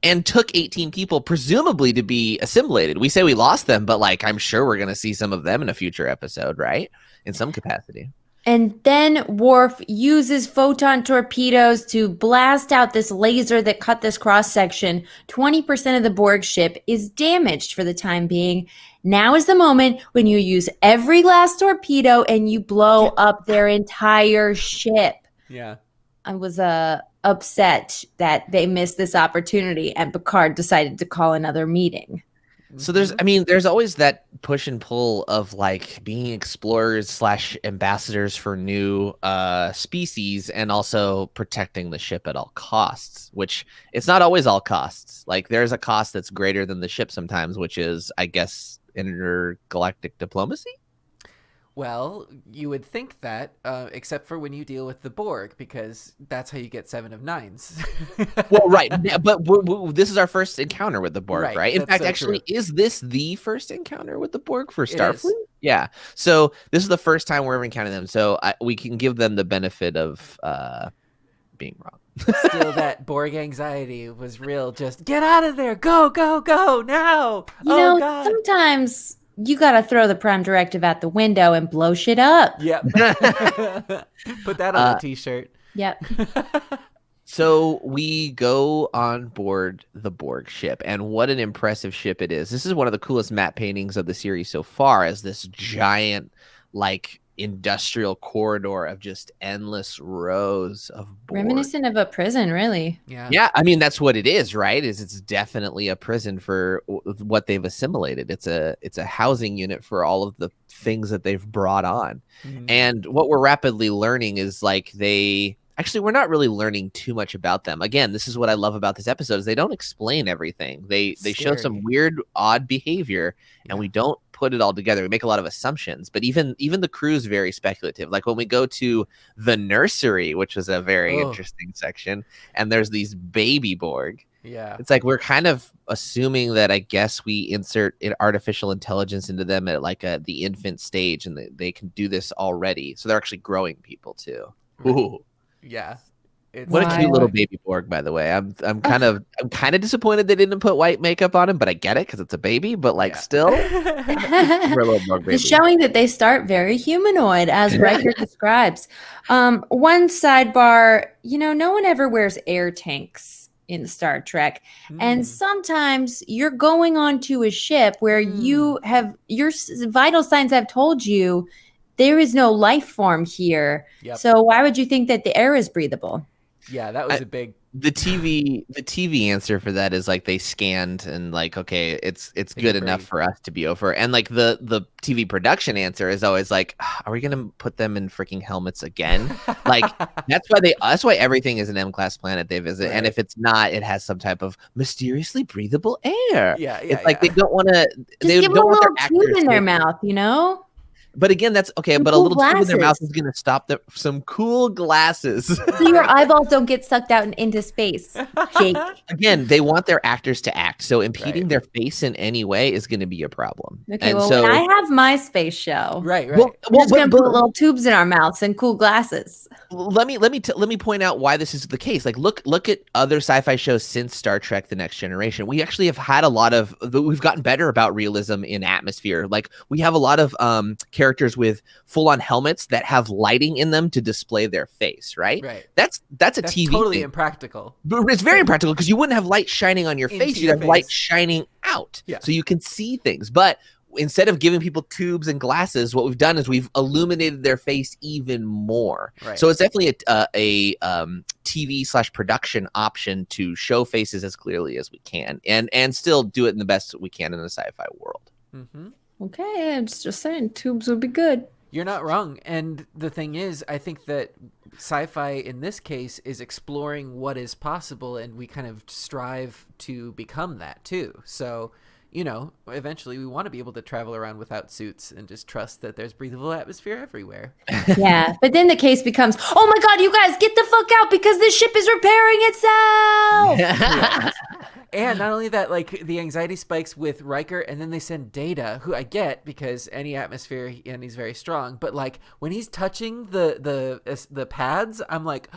And took 18 people, presumably to be assimilated. We say we lost them, but I'm sure we're going to see some of them in a future episode, right? In some capacity. And then Worf uses photon torpedoes to blast out this laser that cut this cross section. 20% of the Borg ship is damaged for the time being. Now is the moment when you use every last torpedo and you blow up their entire ship. Yeah. I was upset that they missed this opportunity and Picard decided to call another meeting. So there's always that push and pull of being explorers / ambassadors for new species and also protecting the ship at all costs, which it's not always all costs. There's a cost that's greater than the ship sometimes, which is, I guess, intergalactic diplomacy. Well, you would think that, except for when you deal with the Borg, because that's how you get 7 of 9s. Well, right. But this is our first encounter with the Borg, right? In fact, so actually, true. Is this the first encounter with the Borg for It Starfleet? is. Yeah. So this is the first time we're ever encountering them. So we can give them the benefit of being wrong. Still, that Borg anxiety was real. Just get out of there. Go, go, go now. God. Sometimes you got to throw the Prime Directive out the window and blow shit up. Yep. Put that on a t-shirt. Yep. So we go on board the Borg ship, and what an impressive ship it is. This is one of the coolest matte paintings of the series so far, as this giant, industrial corridor of just endless rows of Borg. Reminiscent of a prison, really. Yeah, that's what it is, right? It's definitely a prison for what they've assimilated. It's a housing unit for all of the things that they've brought on. Mm-hmm. And what we're rapidly learning is we're not really learning too much about them. Again, this is what I love about this episode is they don't explain everything. They show some weird, odd behavior, and we don't put it all together. We make a lot of assumptions, but even the crew's very speculative. When we go to the nursery, which was a very interesting section, and there's these baby Borg. Yeah. It's we're kind of assuming that I guess we insert artificial intelligence into them at the infant stage, and they can do this already. So they're actually growing people too. Ooh. Yeah. What a cute little baby Borg, by the way. I'm kind of disappointed they didn't put white makeup on him, but I get it because it's a baby. But still, we're a little Borg baby. It's showing that they start very humanoid, as Riker describes. One sidebar: no one ever wears air tanks in Star Trek, and sometimes you're going onto a ship where you have your vital signs have told you there is no life form here. Yep. So why would you think that the air is breathable? Yeah, that was a big. The TV answer for that is they scanned and okay, it's good enough for us to be over. And the TV production answer is always are we gonna put them in freaking helmets again? That's why everything is an M-class planet they visit. Right. And if it's not, it has some type of mysteriously breathable air. Yeah. It's they don't want to. They give don't them a want little tube in their mouth, But again, that's okay. But a little tube in their mouth is going to stop some cool glasses. So your eyeballs don't get sucked out into space, Jake. Again, they want their actors to act. So impeding their face in any way is going to be a problem. Okay, when I have my space show, right. We're just going to put little tubes in our mouths and cool glasses. Let me point out why this is the case. Look at other sci-fi shows since Star Trek: The Next Generation. We actually have had we've gotten better about realism in atmosphere. We have a lot of characters with full-on helmets that have lighting in them to display their face, right? That's TV totally thing. Impractical. But it's very impractical because you wouldn't have light shining on your face. You'd have light shining out, so you can see things. But instead of giving people tubes and glasses, what we've done is we've illuminated their face even more. Right. So it's definitely a TV / production option to show faces as clearly as we can and still do it in the best we can in a sci-fi world. Mm-hmm. Okay, I'm just saying tubes would be good. You're not wrong. And the thing is, I think that sci-fi in this case is exploring what is possible, and we kind of strive to become that too. So, eventually we want to be able to travel around without suits and just trust that there's breathable atmosphere everywhere. Yeah, but then the case becomes, oh my God, you guys get the fuck out because this ship is repairing itself. Yeah. And not only that, like the anxiety spikes with Riker, and then they send Data, who I get because any atmosphere and he's very strong. But like when he's touching the pads, I'm like,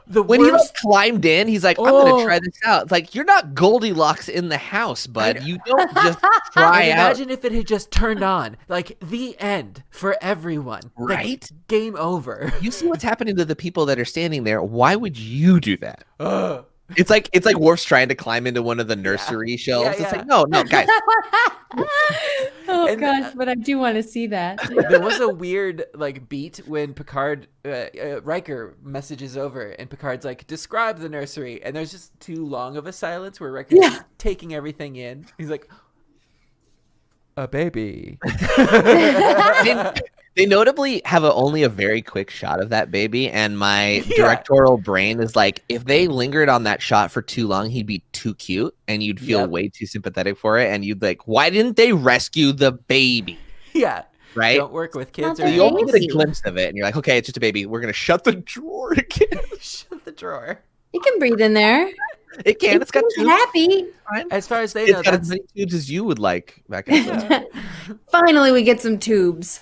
when he like climbed in, he's like, I'm gonna try this out. It's like, you're not Goldilocks in the house, bud. You don't just try out. Imagine if it had just turned on, like the end for everyone, right? Like, game over. You see what's happening to the people that are standing there. Why would you do that? It's like Worf's trying to climb into one of the nursery shelves. It's like, no, guys. Gosh, but I do want to see that. There was a weird like beat when Picard, Riker messages over, and Picard's like, describe the nursery, and there's just too long of a silence where Riker's just taking everything in. He's like, a baby. They notably have only a very quick shot of that baby, and my directorial brain is like, if they lingered on that shot for too long, he'd be too cute, and you'd feel way too sympathetic for it, and you'd like, why didn't they rescue the baby? Yeah. Right? Don't work with kids. Or you only get a glimpse of it, and you're like, okay, it's just a baby. We're going to shut the drawer again. Shut the drawer. It can breathe in there. It can. It's got tubes. Happy. As far as they know, got as many tubes as you would like back in the day. Finally, we get some tubes.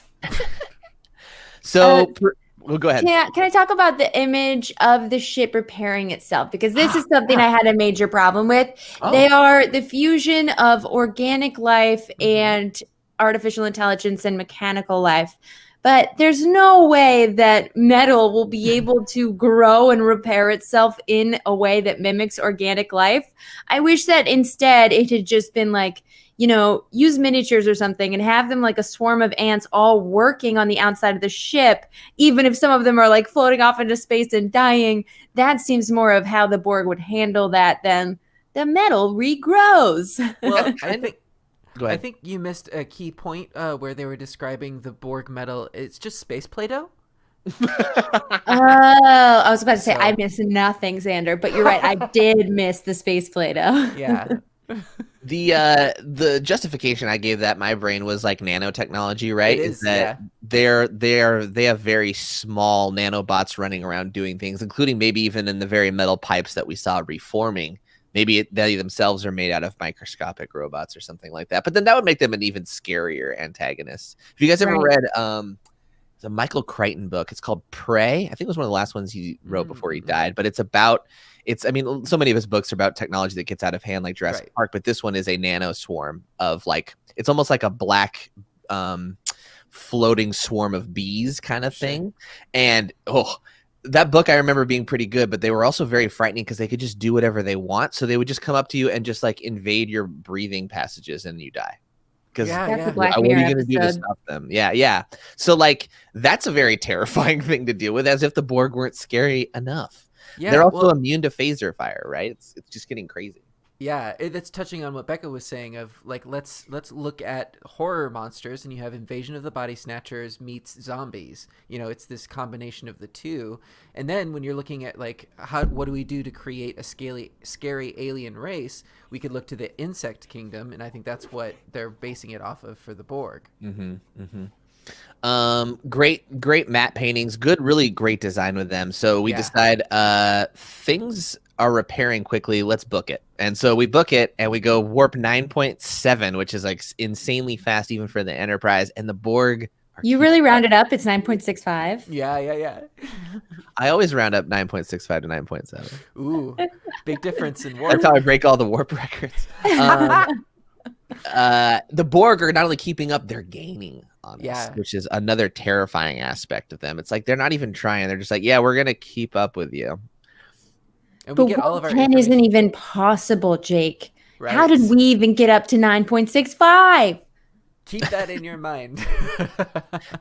So, well, go ahead. Can I talk about the image of the ship repairing itself? Because this is something I had a major problem with. They are the fusion of organic life and artificial intelligence and mechanical life. But there's no way that metal will be able to grow and repair itself in a way that mimics organic life. I wish that instead it had just been like, use miniatures or something and have them like a swarm of ants all working on the outside of the ship, even if some of them are like floating off into space and dying. That seems more of how the Borg would handle that than the metal regrows. Well, I think you missed a key point where they were describing the Borg metal. It's just space Play-Doh. I was about to say I missed nothing, Xander, but you're right. I did miss the space Play-Doh. Yeah. The justification I gave that my brain was like nanotechnology, right? Is that they have very small nanobots running around doing things, including maybe even in the very metal pipes that we saw reforming. Maybe they themselves are made out of microscopic robots or something like that. But then that would make them an even scarier antagonist. Have you guys ever read it's a Michael Crichton book? It's called Prey. I think it was one of the last ones he wrote before he died. But so many of his books are about technology that gets out of hand, like Jurassic Park. But this one is a nano swarm of like, it's almost like a black floating swarm of bees kind of thing. And that book I remember being pretty good, but they were also very frightening because they could just do whatever they want. So they would just come up to you and just like invade your breathing passages and you die. Because what are you going to do to stop them? Yeah. So like, that's a very terrifying thing to deal with, as if the Borg weren't scary enough. Yeah, they're also immune to phaser fire, right? It's just getting crazy. Yeah, it's touching on what Becca was saying of like, let's look at horror monsters, and you have Invasion of the Body Snatchers meets zombies. It's this combination of the two. And then when you're looking at like, what do we do to create a scary alien race? We could look to the insect kingdom, and I think that's what they're basing it off of for the Borg. Great matte paintings, really great design with them. So we decide things are repairing quickly, let's book it. And so we book it and we go warp 9.7, which is like insanely fast even for the Enterprise, and the Borg you really rounded up. It's 9.65. Yeah. I always round up 9.65 to 9.7. Ooh, big difference in warp. That's how I break all the warp records. The Borg are not only keeping up, they're gaining on us, which is another terrifying aspect of them. It's like they're not even trying. They're just like, yeah, we're going to keep up with you. And we get all of our 10 isn't even possible, Jake. Right. How did we even get up to 9.65? Keep that in your mind.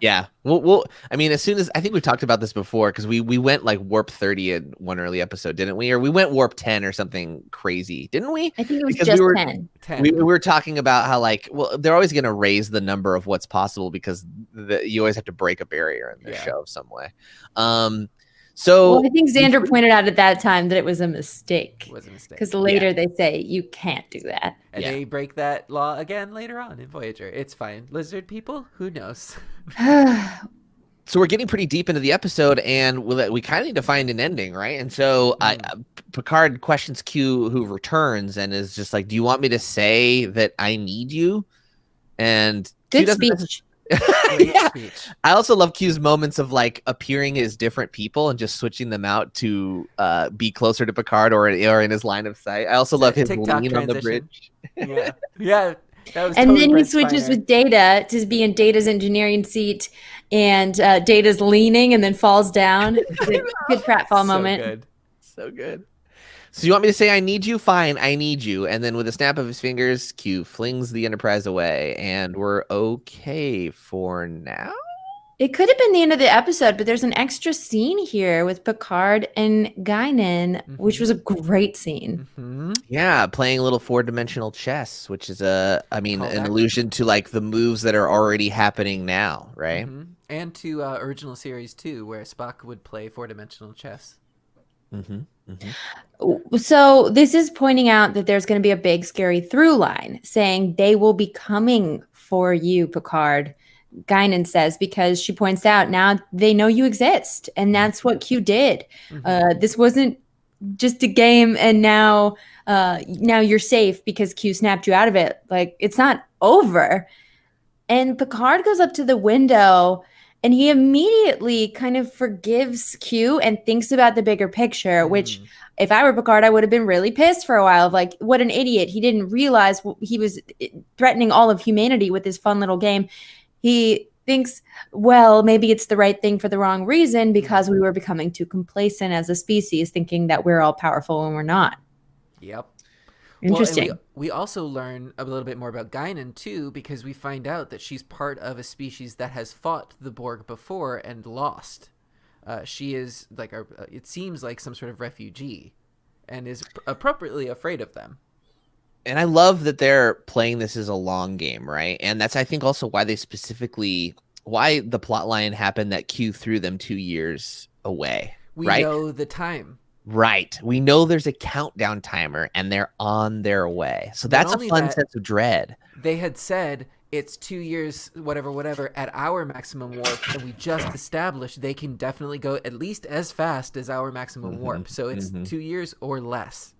Yeah. Well, I mean, as soon as I think we've talked about this before, because we went like warp 30 in one early episode, didn't we? Or we went warp 10 or something crazy, didn't we? I think it was just 10. We were talking about how like, well, they're always going to raise the number of what's possible because you always have to break a barrier in the show some way. So I think Xander pointed out at that time that it was a mistake. It was a mistake. Because later they say you can't do that. And they break that law again later on in Voyager. It's fine. Lizard people? Who knows? So we're getting pretty deep into the episode, and we kind of need to find an ending, right? And so Picard questions Q, who returns and is just like, "Do you want me to say that I need you?" And Q Good doesn't speech. yeah. I also love Q's moments of like appearing as different people and just switching them out to be closer to Picard or in his line of sight. I also love his TikTok lean on the bridge. Yeah. Yeah. That was And totally then he Brent switches Spiner. with Data to be in Data's engineering seat, and Data's leaning and then falls down. Good pratfall moment. Good. So good. So you want me to say I need you? Fine, I need you. And then with a snap of his fingers, Q flings the Enterprise away, and we're okay for now. It could have been the end of the episode, but there's an extra scene here with Picard and Guinan, which was a great scene. Yeah, playing a little 4-dimensional chess, which is an allusion to like the moves that are already happening now, right? And to original series 2, where Spock would play 4-dimensional chess. So this is pointing out that there's going to be a big scary through line saying they will be coming for you, Picard. Guinan says, because she points out now they know you exist, and that's what Q did. This wasn't just a game, and now you're safe because Q snapped you out of it. Like, it's not over. And Picard goes up to the window, and he immediately kind of forgives Q and thinks about the bigger picture, which if I were Picard, I would have been really pissed for a while of like, what an idiot. He didn't realize he was threatening all of humanity with this fun little game. He thinks, well, maybe it's the right thing for the wrong reason because we were becoming too complacent as a species, thinking that we're all powerful when we're not. Yep. Interesting. Well, we also learn a little bit more about Guinan, too, because we find out that she's part of a species that has fought the Borg before and lost. She is, like, it seems like some sort of refugee and is appropriately afraid of them. And I love that they're playing this as a long game, right? And that's, I think, also why why the plot line happened that Q threw them 2 years away. We right? know the time. Right. We know there's a countdown timer, and they're on their way. So that's a fun sense of dread. They had said it's 2 years, whatever, at our maximum warp, and we just established they can definitely go at least as fast as our maximum warp. So it's 2 years or less.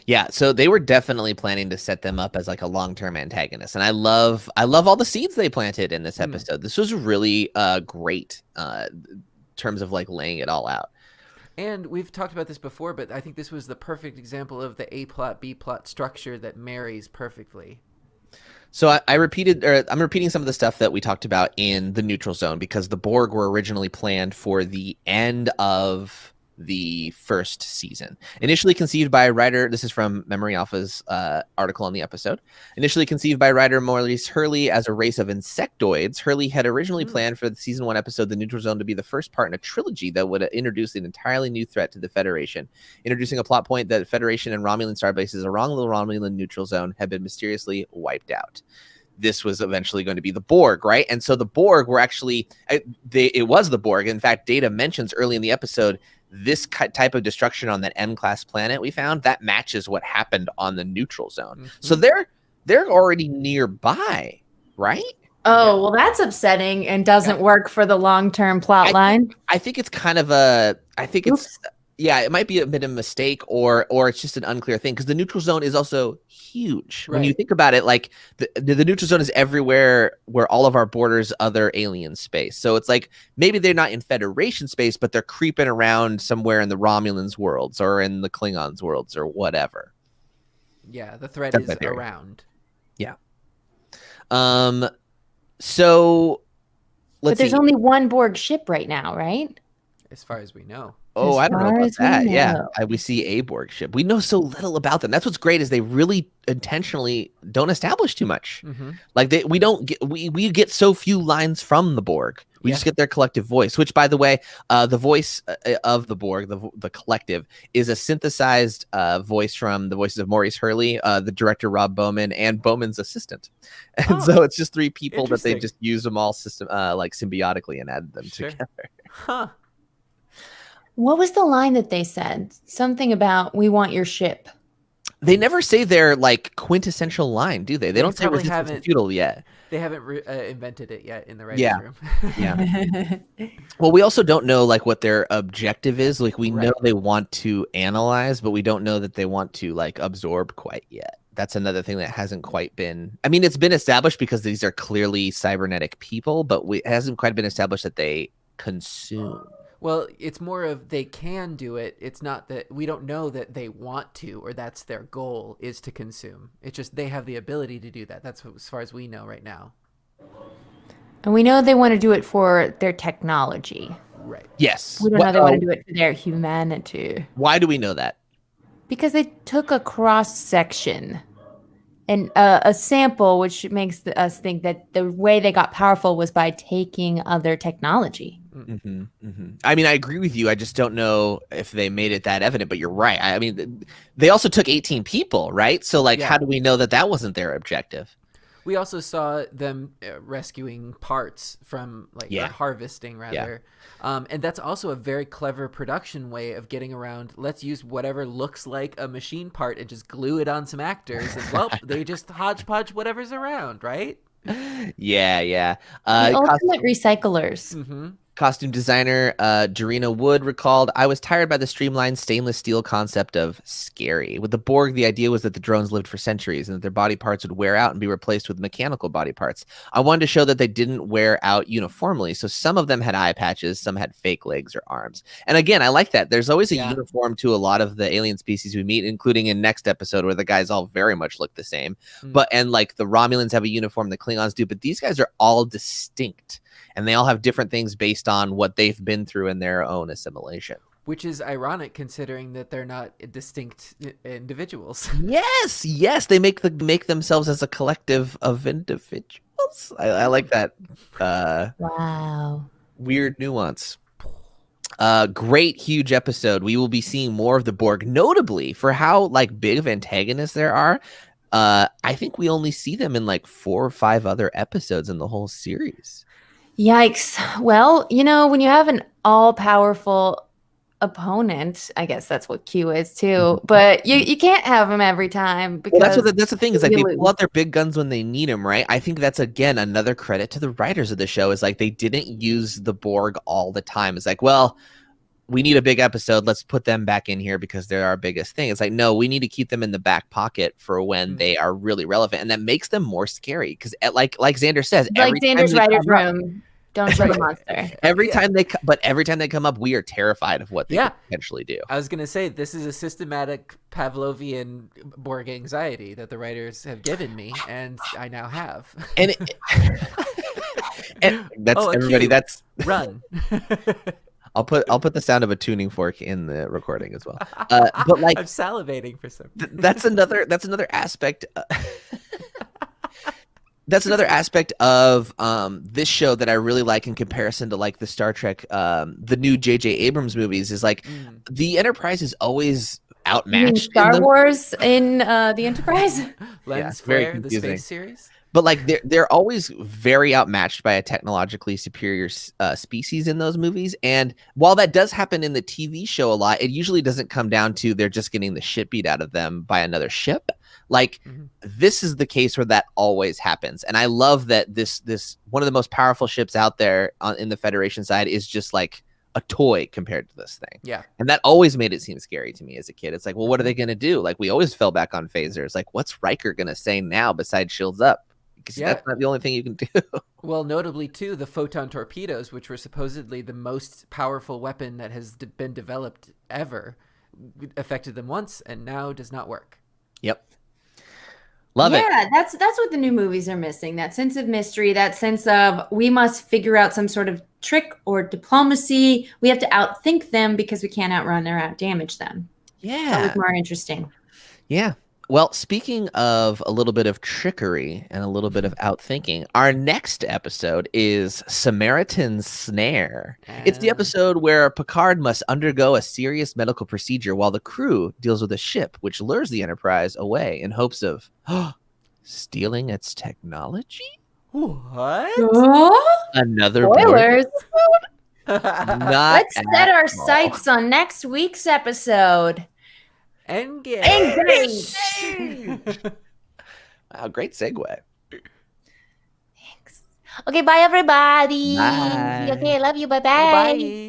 Yeah, so they were definitely planning to set them up as like a long-term antagonist, and I love all the seeds they planted in this episode. This was really great in terms of like laying it all out. And we've talked about this before, but I think this was the perfect example of the A plot, B plot structure that marries perfectly. So I'm repeating some of the stuff that we talked about in the neutral zone because the Borg were originally planned for the end of the first season. Initially conceived by writer, this is from Memory Alpha's article on the episode. Initially conceived by writer Maurice Hurley as a race of insectoids, Hurley had originally planned for the season 1 episode, The Neutral Zone, to be the first part in a trilogy that would introduce an entirely new threat to the Federation, introducing a plot point that Federation and Romulan starbases around the Romulan neutral zone had been mysteriously wiped out. This was eventually going to be the Borg, right? And so the Borg were actually, it was the Borg. In fact, Data mentions early in the episode, this type of destruction on that M-class planet we found, that matches what happened on the neutral zone. So they're already nearby, right? Oh, well, that's upsetting and doesn't work for the long-term plot line. I think it's kind of it might be a bit of a mistake or it's just an unclear thing because the neutral zone is also huge. When you think about it, like the neutral zone is everywhere where all of our borders other alien space. So it's like maybe they're not in Federation space, but they're creeping around somewhere in the Romulans' worlds or in the Klingons' worlds or whatever. Yeah, the threat is around. Yeah. So but there's only one Borg ship right now, right? As far as we know. Oh, I don't know about that. Yeah, we see a Borg ship. We know so little about them. That's what's great is they really intentionally don't establish too much. Like we get so few lines from the Borg. We just get their collective voice. Which, by the way, the voice of the Borg, the collective, is a synthesized voice from the voices of Maurice Hurley, the director Rob Bowman, and Bowman's assistant. And so it's just 3 people that they just use them all symbiotically and added them together. Huh. What was the line that they said? Something about, we want your ship. They never say their like quintessential line, do they? They don't say resistance futile yet. They haven't invented it yet in the writer's room. Yeah. Well, we also don't know like what their objective is. Like we know they want to analyze, but we don't know that they want to like absorb quite yet. That's another thing that hasn't quite been. I mean, it's been established because these are clearly cybernetic people, but it hasn't quite been established that they consume. Well, it's more of they can do it. It's not that we don't know that they want to or that's their goal is to consume. It's just they have the ability to do that. That's as far as we know right now. And we know they want to do it for their technology. Right. Yes. We don't know they want to do it for their humanity. Why do we know that? Because they took a cross section and a sample, which makes us think that the way they got powerful was by taking other technology. Mm-hmm, mm-hmm. I mean, I agree with you. I just don't know if they made it that evident, but you're right. I mean, they also took 18 people, right? So like, how do we know that that wasn't their objective? We also saw them rescuing parts from or harvesting rather. And that's also a very clever production way of getting around. Let's use whatever looks like a machine part and just glue it on some actors. And well, they just hodgepodge whatever's around, right? Yeah. The ultimate recyclers. Mm-hmm. Costume designer Jarena Wood recalled, I was tired by the streamlined stainless steel concept of scary. With the Borg, the idea was that the drones lived for centuries and that their body parts would wear out and be replaced with mechanical body parts. I wanted to show that they didn't wear out uniformly. So some of them had eye patches, some had fake legs or arms. And again, I like that. There's always a uniform to a lot of the alien species we meet, including in next episode where the guys all very much look the same. And like the Romulans have a uniform, the Klingons do, but these guys are all distinct. And they all have different things based on what they've been through in their own assimilation. Which is ironic considering that they're not distinct individuals. Yes. They make themselves as a collective of individuals. I like that. Wow. Weird nuance. Great, huge episode. We will be seeing more of the Borg, notably for how like big of antagonists there are. I think we only see them in like 4 or 5 other episodes in the whole series. Yikes. Well, when you have an all-powerful opponent, I guess that's what Q is too, but you can't have them every time. Because that's the thing is like they pull out their big guns when they need them, right? I think that's, again, another credit to the writers of the show is like they didn't use the Borg all the time. It's like, well, we need a big episode. Let's put them back in here because they're our biggest thing. It's like, no, we need to keep them in the back pocket for when they are really relevant. And that makes them more scary because like Xander says, like Xander's writer's room, don't show the monster. Every time they come up, we are terrified of what they could potentially do. I was going to say, this is a systematic Pavlovian Borg anxiety that the writers have given me, and I now have. And that's everybody. That's run. I'll put the sound of a tuning fork in the recording as well. But like I'm salivating for some. That's another aspect. That's another aspect of this show that I really like in comparison to like the Star Trek, the new J.J. Abrams movies. Is like the Enterprise is always outmatched. Star Wars in the Enterprise. Lens Flare, the space series. But like they're always very outmatched by a technologically superior species in those movies. And while that does happen in the TV show a lot, it usually doesn't come down to they're just getting the shit beat out of them by another ship. Like this is the case where that always happens. And I love that this one of the most powerful ships out there in the Federation side is just like a toy compared to this thing. Yeah. And that always made it seem scary to me as a kid. It's like, well, what are they going to do? Like we always fell back on phasers. Like what's Riker going to say now besides shields up? Because that's not the only thing you can do. Well, notably, too, the photon torpedoes, which were supposedly the most powerful weapon that has been developed ever, affected them once and now does not work. Yep. Love it. Yeah, that's what the new movies are missing. That sense of mystery, that sense of we must figure out some sort of trick or diplomacy. We have to outthink them because we can't outrun or outdamage them. Yeah. That was more interesting. Yeah. Well, speaking of a little bit of trickery and a little bit of outthinking, our next episode is Samaritan Snare. It's the episode where Picard must undergo a serious medical procedure while the crew deals with a ship which lures the Enterprise away in hopes of stealing its technology? What? Another spoilers. Let's set our sights on next week's episode. Engage. Wow, great segue. Thanks. Okay, bye everybody. Bye. Okay, I love you. Bye-bye. Bye.